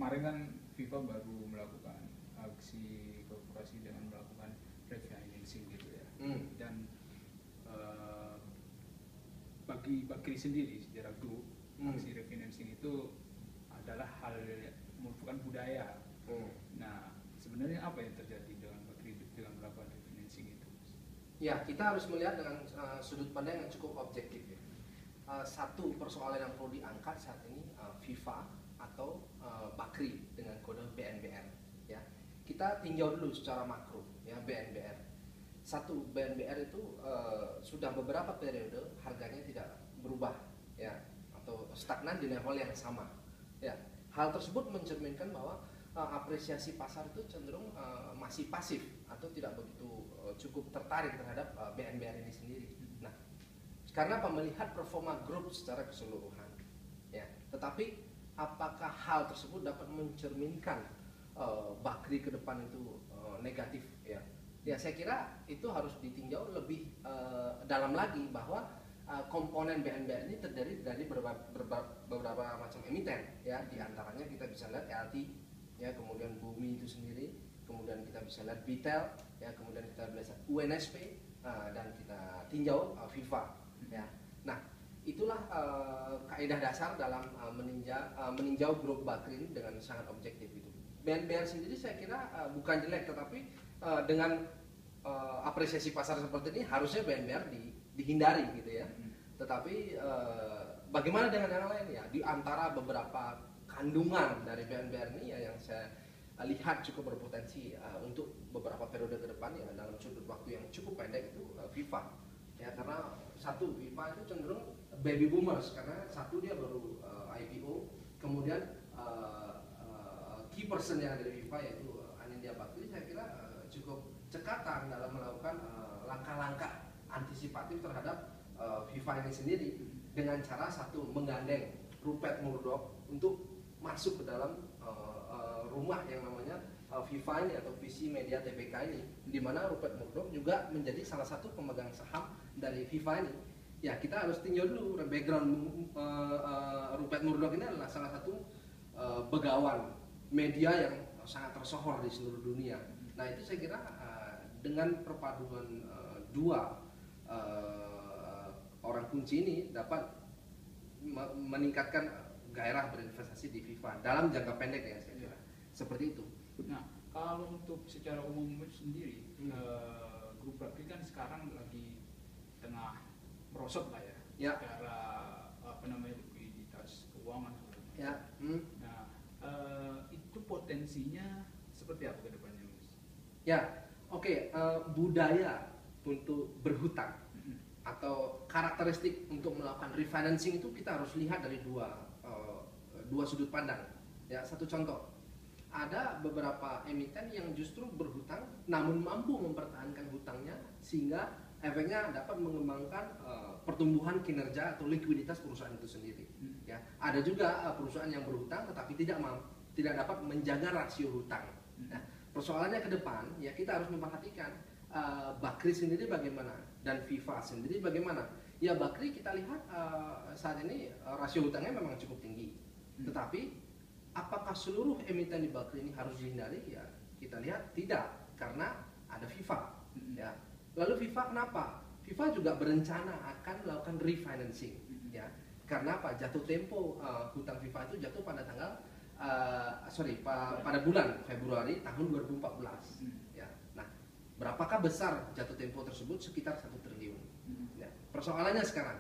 kemarin kan FIFA baru melakukan aksi korporasi dengan melakukan refinancing gitu ya. Dan bagi Bakri sendiri secara grup, aksi refinancing itu adalah hal merupakan budaya. Nah, sebenarnya apa yang terjadi dengan Bakri dengan melakukan refinancing itu? Ya, kita harus melihat dengan sudut pandang yang cukup objektif ya. Satu persoalan yang perlu diangkat saat ini FIFA atau Bakri dengan kode BNBR ya. Kita tinjau dulu secara makro ya BNBR. Satu, BNBR itu sudah beberapa periode harganya tidak berubah ya atau stagnan di level yang sama ya. Hal tersebut mencerminkan bahwa apresiasi pasar itu cenderung masih pasif atau tidak begitu cukup tertarik terhadap BNBR ini sendiri. Nah, karena melihat performa grup secara keseluruhan ya. Tetapi apakah hal tersebut dapat mencerminkan Bakri ke depan itu negatif ya? Ya, saya kira itu harus ditinjau lebih dalam lagi bahwa komponen BNBR ini terdiri dari beberapa macam emiten ya. Di antaranya kita bisa lihat LT ya, kemudian Bumi itu sendiri, kemudian kita bisa lihat Bitel ya, kemudian kita bisa UNSP dan kita tinjau FIFA ya. Nah, itulah kaidah dasar dalam meninjau grup Bakri dengan sangat objektif itu. BNBR sendiri saya kira bukan jelek, tetapi dengan apresiasi pasar seperti ini harusnya BNBR dihindari gitu ya. Tetapi bagaimana dengan yang lain ya? Di antara beberapa kandungan dari BNBR ini ya yang saya lihat cukup berpotensi untuk beberapa periode ke depan ya dalam sudut waktu yang cukup pendek itu FIFA ya, karena satu, FIFA itu cenderung baby boomers karena satu dia baru IPO, kemudian key person yang ada di FIFA yaitu Anindya Bakri saya kira cukup cekatan dalam melakukan langkah-langkah antisipatif terhadap FIFA ini sendiri dengan cara satu, menggandeng Rupert Murdoch untuk masuk ke dalam rumah yang namanya FIFA ini atau Visi Media Tbk ini, di mana Rupert Murdoch juga menjadi salah satu pemegang saham dari FIFA ini. Ya, kita harus tinjau dulu background Rupert Murdoch ini adalah salah satu begawan media yang sangat tersohor di seluruh dunia. Nah, itu saya kira dengan perpaduan dua orang kunci ini dapat meningkatkan gairah berinvestasi di FIFA dalam jangka pendek ya saya kira. Seperti itu. Nah, kalau untuk secara umum sendiri, grup Bakri kan sekarang lagi tengah merosot lah ya, secara apa namanya likuiditas keuangan. Ya. Nah, itu potensinya seperti apa ke depannya, Mas? Ya, oke. Budaya untuk berhutang atau karakteristik untuk melakukan refinancing itu kita harus lihat dari dua sudut pandang. Ya, satu contoh, ada beberapa emiten yang justru berhutang namun mampu mempertahankan hutangnya sehingga efeknya dapat mengembangkan pertumbuhan kinerja atau likuiditas perusahaan itu sendiri. Ya, ada juga perusahaan yang berhutang tetapi tidak dapat menjaga rasio hutang. Nah, persoalannya ke depan ya kita harus memperhatikan Bakri sendiri bagaimana dan FIFA sendiri bagaimana. Ya, Bakri kita lihat saat ini rasio hutangnya memang cukup tinggi. Tetapi apakah seluruh emiten di Bakri ini harus dihindari? Ya, kita lihat tidak, karena ada FIFA. Ya. Lalu FIFA kenapa? FIFA juga berencana akan melakukan refinancing. Ya. Karena apa? Jatuh tempo hutang FIFA itu jatuh pada pada bulan Februari tahun 2014. Ya. Nah, berapakah besar jatuh tempo tersebut? Sekitar 1 triliun. Ya. Persoalannya sekarang,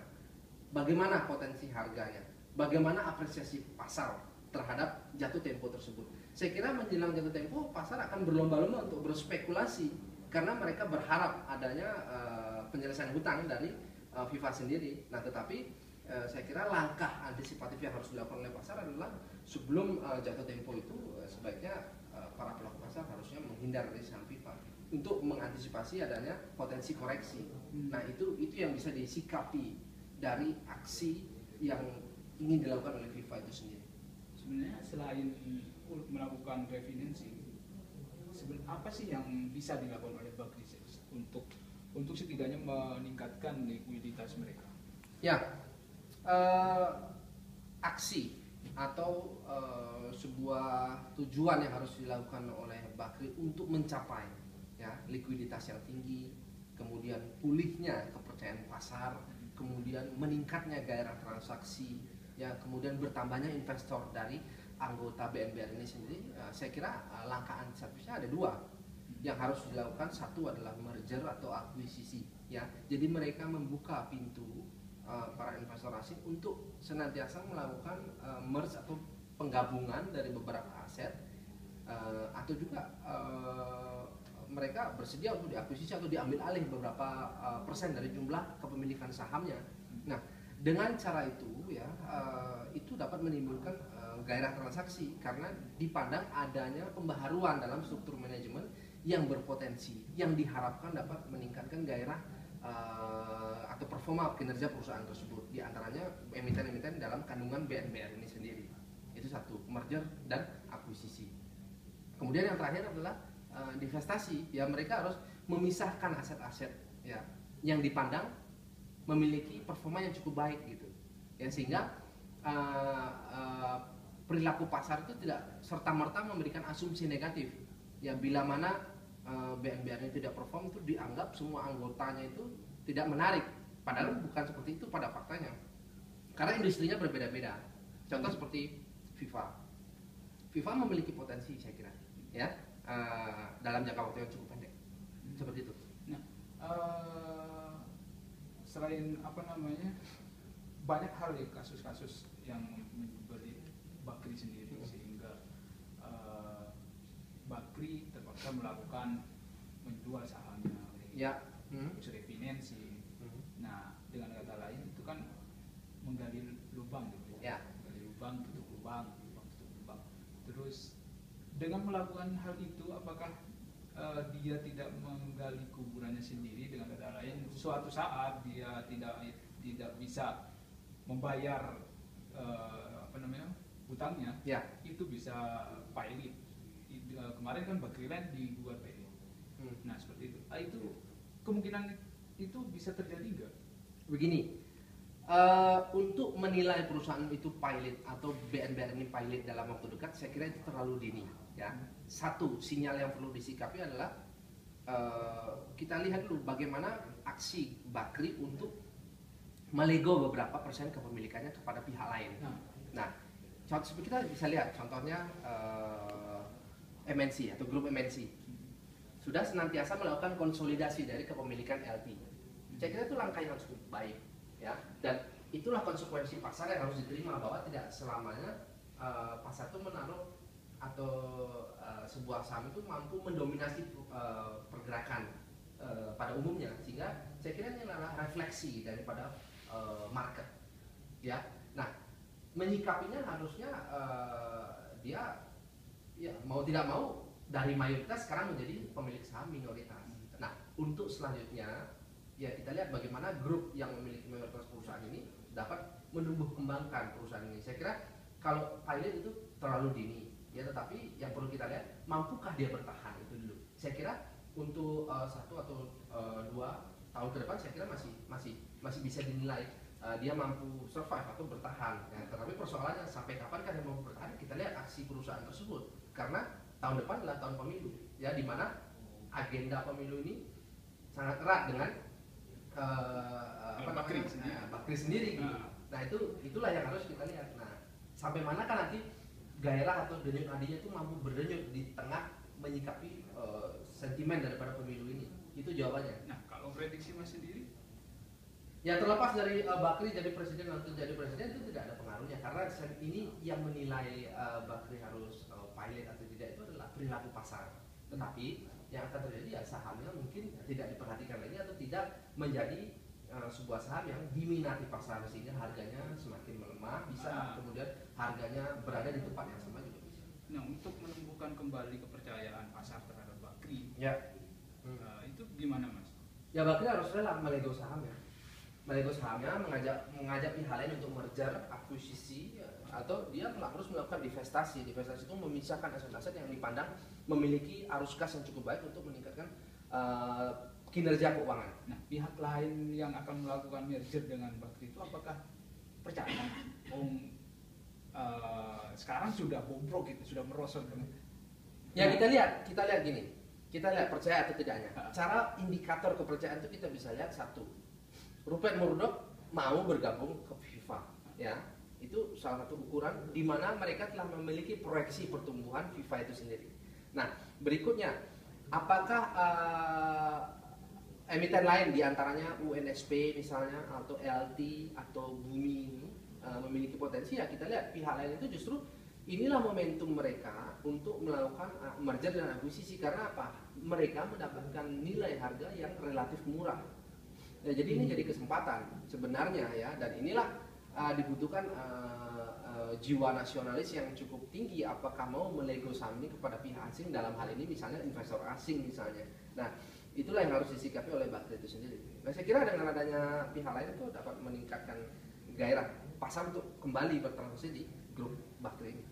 bagaimana potensi harganya? Bagaimana apresiasi pasar terhadap jatuh tempo tersebut? Saya kira menjelang jatuh tempo pasar akan berlomba-lomba untuk berspekulasi karena mereka berharap adanya penyelesaian hutang dari FIFA sendiri. Nah, tetapi saya kira langkah antisipatif yang harus dilakukan oleh pasar adalah sebelum jatuh tempo itu sebaiknya para pelaku pasar harusnya menghindar dari saham FIFA untuk mengantisipasi adanya potensi koreksi. Nah, itu yang bisa disikapi dari aksi yang ingin dilakukan oleh FIFA itu sendiri. Sebenarnya selain melakukan refinancing, apa sih yang bisa dilakukan oleh Bakri untuk setidaknya meningkatkan likuiditas mereka? Ya, aksi atau sebuah tujuan yang harus dilakukan oleh Bakri untuk mencapai ya likuiditas yang tinggi, kemudian pulihnya kepercayaan pasar, kemudian meningkatnya gairah transaksi, ya kemudian bertambahnya investor dari anggota BNBR ini sendiri. Saya kira langkah antisipasinya ada dua yang harus dilakukan. Satu adalah merger atau akuisisi, ya. Jadi mereka membuka pintu para investor asing untuk senantiasa melakukan merge atau penggabungan dari beberapa aset, atau juga mereka bersedia untuk diakuisisi atau diambil alih beberapa persen dari jumlah kepemilikan sahamnya. Nah, dengan cara itu ya itu dapat menimbulkan gairah transaksi karena dipandang adanya pembaharuan dalam struktur manajemen yang berpotensi, yang diharapkan dapat meningkatkan gairah atau performa kinerja perusahaan tersebut, di antaranya emiten-emiten dalam kandungan BNBR ini sendiri. Itu satu, merger dan akuisisi. Kemudian yang terakhir adalah divestasi, ya mereka harus memisahkan aset-aset ya yang dipandang memiliki performa yang cukup baik gitu, ya sehingga perilaku pasar itu tidak serta-merta memberikan asumsi negatif. Ya bila mana BNBR ini tidak perform, itu dianggap semua anggotanya itu tidak menarik, padahal bukan seperti itu pada faktanya, karena industrinya berbeda-beda. Contoh seperti FIFA memiliki potensi, saya kira ya dalam jangka waktu yang cukup pendek seperti itu. Nah, selain apa namanya, banyak hal ya kasus-kasus yang memberi Bakri sendiri sehingga Bakri terpaksa melakukan menjual sahamnya, ya, terus refinansi. Nah, dengan kata lain itu kan menggali lubang gitu ya, menggali lubang, tutup lubang, tutup lubang. Terus dengan melakukan hal itu, apakah dia tidak menggali kuburannya sendiri? Dengan kata lain, suatu saat dia tidak bisa membayar apa namanya hutangnya, ya. itu bisa pilot. Kemarin kan Bakriland digugat PT. Nah seperti itu. Itu kemungkinan itu bisa terjadi nggak? Begini, untuk menilai perusahaan itu pilot atau BNBR ini pilot dalam waktu dekat, saya kira itu terlalu dini. Ya, satu sinyal yang perlu disikapi adalah kita lihat dulu bagaimana aksi Bakri untuk melego beberapa persen kepemilikannya kepada pihak lain. Nah, contoh kita bisa lihat contohnya MNC atau grup MNC sudah senantiasa melakukan konsolidasi dari kepemilikan LP. Saya kira itu langkah yang cukup baik, ya. Dan itulah konsekuensi pasar yang harus diterima, bahwa tidak selamanya pasar itu menaruh atau sebuah saham itu mampu mendominasi pergerakan pada umumnya, sehingga saya kira ini adalah refleksi daripada market, ya. Nah, menyikapinya harusnya dia ya mau tidak mau dari mayoritas sekarang menjadi pemilik saham minoritas. Nah, untuk selanjutnya ya kita lihat bagaimana grup yang memiliki mayoritas perusahaan ini dapat menumbuh kembangkan perusahaan ini. Saya kira kalau pilot itu terlalu dini, ya, tetapi yang perlu kita lihat mampukah dia bertahan, itu dulu. Saya kira untuk 1 atau 2 tahun ke depan saya kira masih bisa dinilai dia mampu survive atau bertahan. Ya, tetapi persoalannya sampai kapan kan dia mampu bertahan, kita lihat aksi perusahaan tersebut. Karena tahun depan adalah tahun pemilu, ya, di mana agenda pemilu ini sangat erat dengan Bakri sendiri gitu. Nah, itulah yang harus kita lihat. Nah, sampai mana kan nanti gairah atau denyut nadinya itu mampu berdenyut di tengah menyikapi sentimen daripada pemilu ini. Itu jawabannya. Nah, kalau prediksi Mas sendiri? Ya, terlepas dari Bakri jadi presiden atau jadi presiden itu tidak ada pengaruhnya, karena ini yang menilai Bakri harus pilot atau tidak itu adalah perilaku pasar. Tetapi yang akan terjadi ya sahamnya mungkin tidak diperhatikan lagi atau tidak menjadi sebuah saham yang diminati pasar, sehingga harganya semakin melemah, bisa kemudian harganya berada di tempat yang sama juga bisa. Nah, untuk menumbuhkan kembali kepercayaan pasar terhadap Bakri, ya, itu gimana Mas? Ya, Bakri harus rela melego sahamnya, mengajak pihak lain untuk merger, akuisisi, atau dia harus melakukan divestasi. Divestasi itu memisahkan aset-aset yang dipandang memiliki arus kas yang cukup baik untuk meningkatkan kinerja keuangan. Nah, pihak lain yang akan melakukan merger dengan Bakri itu apakah percaya sekarang sudah bobrok gitu, sudah merosot. Ya kita lihat gini, kita lihat percaya atau tidaknya. Cara indikator kepercayaan itu kita bisa lihat satu, Rupert Murdoch mau bergabung ke FIFA, ya itu salah satu ukuran di mana mereka telah memiliki proyeksi pertumbuhan FIFA itu sendiri. Nah berikutnya, apakah emiten lain diantaranya UNSP misalnya atau LT atau Bumi ini memiliki potensi? Ya kita lihat pihak lain itu justru inilah momentum mereka untuk melakukan merger dan akuisisi. Karena apa? Mereka mendapatkan nilai harga yang relatif murah. Ya, jadi ini jadi kesempatan sebenarnya ya, dan inilah dibutuhkan jiwa nasionalis yang cukup tinggi. Apakah mau melego saham ini kepada pihak asing, dalam hal ini misalnya investor asing misalnya. Nah itulah yang harus disikapi oleh Bakri itu sendiri. Nah saya kira dengan adanya pihak lain itu dapat meningkatkan gairah pasar untuk kembali bertransaksi di grup Bakri ini.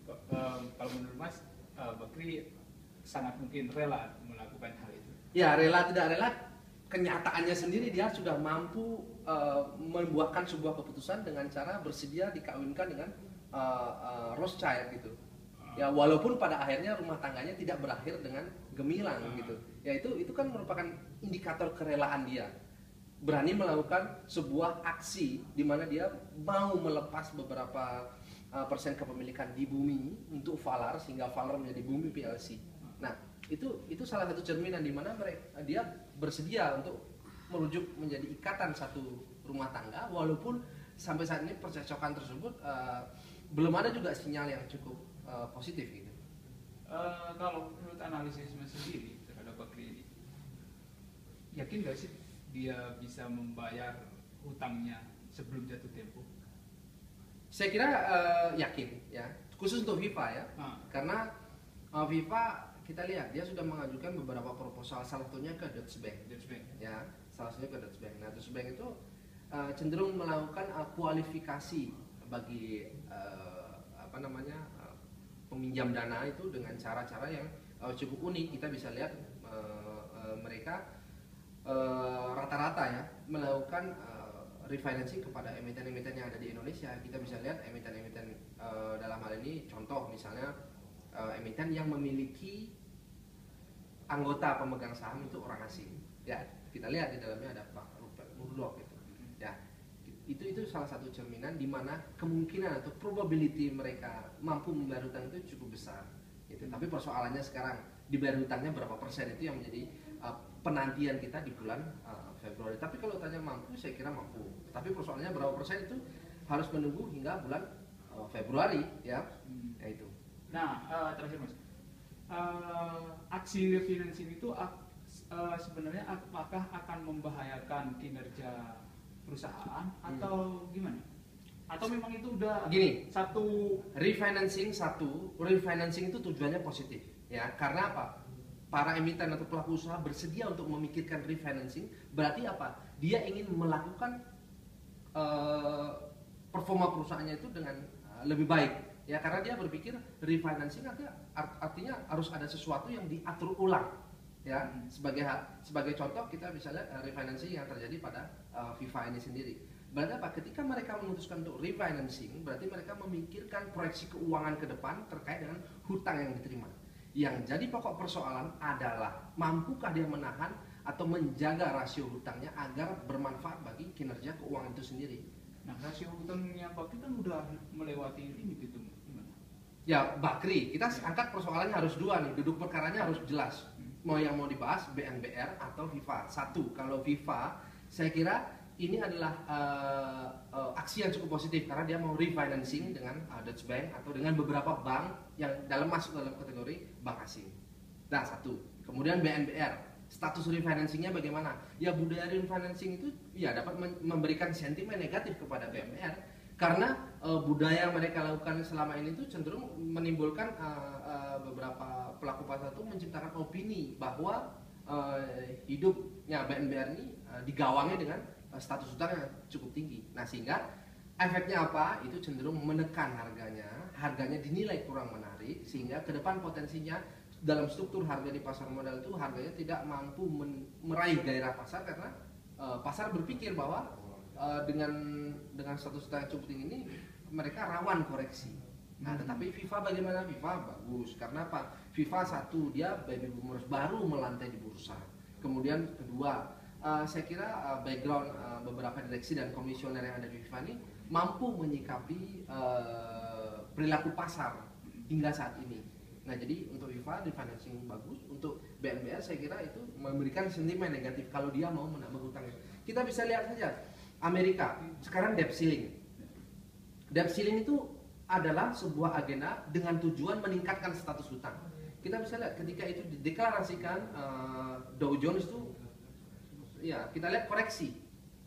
Kalau menurut Mas, Bakri sangat mungkin rela melakukan hal itu. Ya rela tidak rela, kenyataannya sendiri dia sudah mampu membuahkan sebuah keputusan dengan cara bersedia dikawinkan dengan Rothschild gitu. Ya walaupun pada akhirnya rumah tangganya tidak berakhir dengan gemilang gitu. Ya itu kan merupakan indikator kerelaan dia. Berani melakukan sebuah aksi di mana dia mau melepas beberapa persen kepemilikan di Bumi untuk Valar, sehingga Valar menjadi Bumi PLC. Nah itu salah satu cerminan di mana dia bersedia untuk merujuk menjadi ikatan satu rumah tangga, walaupun sampai saat ini percekcokan tersebut belum ada juga sinyal yang cukup positif gitu. Kalau menurut analisis Mas sendiri terhadap Bakri ini, yakin gak sih dia bisa membayar hutangnya sebelum jatuh tempo? Saya kira yakin ya, khusus untuk FIFA ya, karena FIFA kita lihat dia sudah mengajukan beberapa proposal, salah satunya ke Deutsche Bank. Ya, salah satunya ke Deutsche Bank. Nah, Deutsche Bank itu cenderung melakukan kualifikasi bagi peminjam dana itu dengan cara-cara yang cukup unik. Kita bisa lihat mereka rata-rata ya melakukan refinancing kepada emiten-emiten yang ada di Indonesia. Kita bisa lihat emiten-emiten dalam hal ini, contoh misalnya emiten yang memiliki anggota pemegang saham itu orang asing. Ya, kita lihat di dalamnya ada Pak Rupert Murdoch gitu. Ya, itu salah satu cerminan di mana kemungkinan atau probability mereka mampu membayar hutang itu cukup besar. Gitu. Tapi persoalannya sekarang dibayar hutangnya berapa persen, itu yang menjadi penantian kita di bulan Februari. Tapi kalau tanya mampu, saya kira mampu. Tapi persoalannya berapa persen itu harus menunggu hingga bulan Februari ya. Ya itu. Nah, terakhir Mas, aksi refinancing itu sebenarnya apakah akan membahayakan kinerja perusahaan atau gimana? Atau memang itu udah gini, refinancing itu tujuannya positif ya, karena apa? Para emiten atau pelaku usaha bersedia untuk memikirkan refinancing, berarti apa? Dia ingin melakukan performa perusahaannya itu dengan lebih baik ya, karena dia berpikir refinancing artinya harus ada sesuatu yang diatur ulang ya. Sebagai contoh kita bisa lihat refinancing yang terjadi pada FIFA ini sendiri. Berarti apa? Ketika mereka memutuskan untuk refinancing, berarti mereka memikirkan proyeksi keuangan ke depan terkait dengan hutang yang diterima. Yang jadi pokok persoalan adalah mampukah dia menahan atau menjaga rasio hutangnya agar bermanfaat bagi kinerja keuangan itu sendiri. Nah, rasio hutangnya Bakri kan udah melewati ini gitu. Gimana? Ya, Bakri, kita angkat persoalannya harus dua nih, duduk perkaranya harus jelas. Mau yang mau dibahas BNBR atau FIFA. Satu, kalau FIFA, saya kira ini adalah aksi yang cukup positif karena dia mau refinancing dengan Deutsche Bank atau dengan beberapa bank yang masuk dalam kategori bank asing. Nah, satu. Kemudian BNBR, status refinancingnya bagaimana? Ya, budaya refinancing itu ya dapat memberikan sentimen negatif kepada BNBR karena budaya yang mereka lakukan selama ini itu cenderung menimbulkan beberapa pelaku pasar itu menciptakan opini bahwa hidupnya BNBR ini digawangi dengan status hutang yang cukup tinggi. Nah, sehingga efeknya apa? Itu cenderung menekan harganya dinilai kurang menarik, sehingga ke depan potensinya dalam struktur harga di pasar modal itu harganya tidak mampu meraih gairah pasar karena pasar berpikir bahwa dengan status hutang yang cukup tinggi ini mereka rawan koreksi. Nah, tetapi FIFA bagaimana? FIFA bagus karena apa? FIFA satu, dia baby boomers baru melantai di bursa. Kemudian kedua, saya kira background beberapa direksi dan komisioner yang ada di FIFA ini mampu menyikapi perilaku pasar hingga saat ini. Nah, jadi untuk FIFA refinancing bagus, untuk BNBR saya kira itu memberikan sentimen negatif kalau dia mau menambah hutangnya. Kita bisa lihat saja Amerika sekarang debt ceiling. Debt ceiling itu adalah sebuah agenda dengan tujuan meningkatkan status hutang. Kita bisa lihat ketika itu dideklarasikan Dow Jones itu, ya kita lihat koreksi.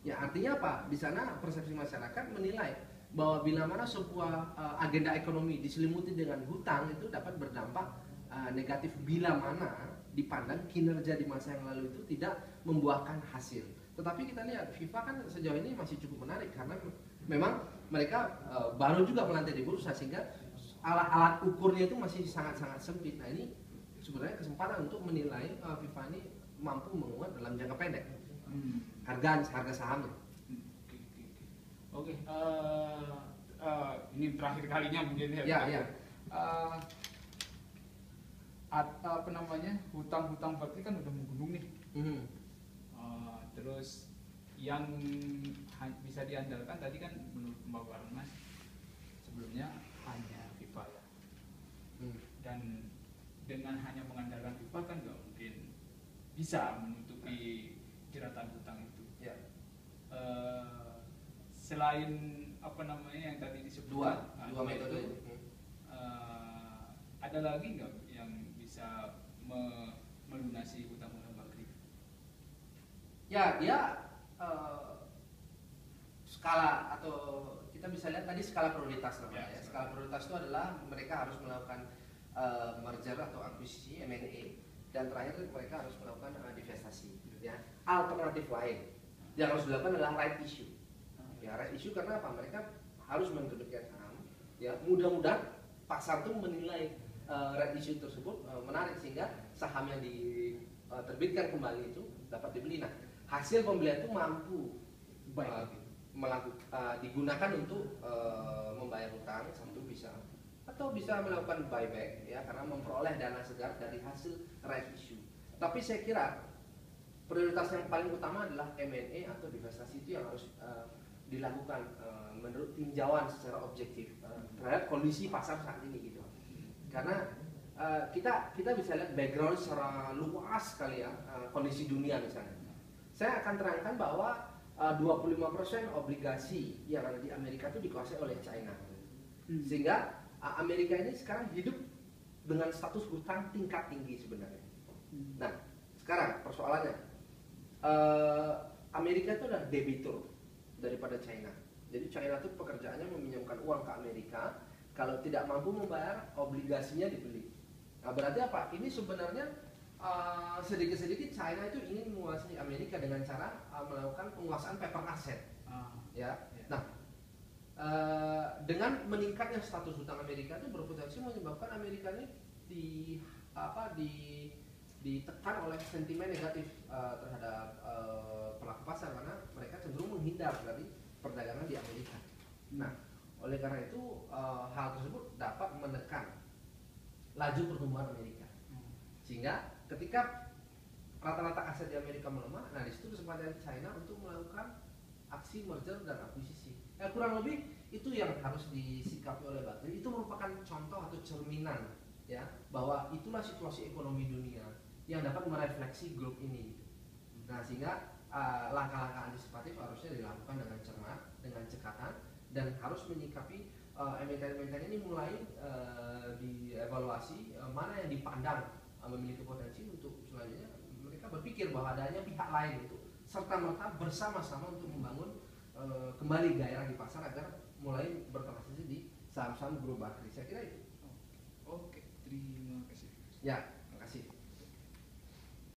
Ya artinya apa? Di sana persepsi masyarakat menilai bahwa bila mana sebuah agenda ekonomi diselimuti dengan hutang itu dapat berdampak negatif bila mana dipandang kinerja di masa yang lalu itu tidak membuahkan hasil. Tetapi kita lihat FIFA kan sejauh ini masih cukup menarik karena memang mereka baru juga melantai di bursa sehingga alat ukurnya itu masih sangat-sangat sempit. Nah ini sebenarnya kesempatan untuk menilai FIFA ini mampu menguat dalam jangka pendek harga sahamnya. Oke, ini terakhir kalinya mungkin ya. Ya. Apa namanya, hutang-hutang bakri kan udah menggunung nih. Terus yang bisa diandalkan tadi kan menurut Mbak Barnas sebelumnya hanya FIFA ya. Dan dengan hanya mengandalkan FIFA kan nggak mungkin bisa menutupi jeratan hutang itu. Ya. Selain apa namanya yang tadi disebut dua metode itu, ada lagi nggak yang bisa melunasi hutang-hutang bakri? Ya, dia skala atau kita bisa lihat tadi skala prioritas namanya ya. Skala prioritas itu adalah mereka harus melakukan merger atau akuisisi M&A, dan terakhir mereka harus melakukan divestasi. Ya. Alternatif lain yang harus dilakukan adalah right issue. Ya, right issue karena apa? Mereka harus menerbitkan saham. Ya, mudah-mudahan pasar tuh menilai right issue tersebut menarik sehingga saham yang diterbitkan kembali itu dapat dibeli. Nah, hasil pembelian itu mampu digunakan untuk membayar hutang, satu bisa, atau bisa melakukan buyback ya karena memperoleh dana segar dari hasil right issue. Tapi saya kira prioritas yang paling utama adalah M&A atau divestasi itu yang harus dilakukan menurut tinjauan secara objektif terhadap kondisi pasar saat ini gitu. Karena kita bisa lihat background secara luas sekali ya, kondisi dunia misalnya. Saya akan terangkan bahwa 25% obligasi yang ada di Amerika itu dikuasai oleh China. Sehingga Amerika ini sekarang hidup dengan status hutang tingkat tinggi sebenarnya. Nah, sekarang persoalannya Amerika itu adalah debitur daripada China. Jadi China itu pekerjaannya meminjamkan uang ke Amerika, kalau tidak mampu membayar obligasinya dibeli. Nah, berarti apa? Ini sebenarnya sedikit-sedikit China itu ingin menguasai Amerika dengan cara melakukan penguasaan paper asset. Ya. Nah, dengan meningkatnya status hutang Amerika itu berpotensi menyebabkan Amerika ini ditekan oleh sentimen negatif terhadap pelaku pasar karena mereka cenderung menghindar dari perdagangan di Amerika. Nah, oleh karena itu hal tersebut dapat menekan laju pertumbuhan Amerika. Sehingga ketika rata-rata aset di Amerika melemah, nah disitu kesempatan China untuk melakukan aksi merger dan akuisisi. Kurang lebih itu yang harus disikapi oleh Bakri. Itu merupakan contoh atau cerminan ya bahwa itulah situasi ekonomi dunia yang dapat merefleksi grup ini. Nah, sehingga langkah-langkah antisipatif harusnya dilakukan dengan cermat, dengan cekatan, dan harus menyikapi emiten-emiten ini mulai dievaluasi mana yang dipandang memiliki potensi untuk selanjutnya mereka berpikir bahwa adanya pihak lain untuk serta-merta bersama-sama untuk membangun kembali gairah di pasar agar mulai bertransaksi di saham-saham grup Bakri. Saya kira itu. Oke, terima kasih. Ya.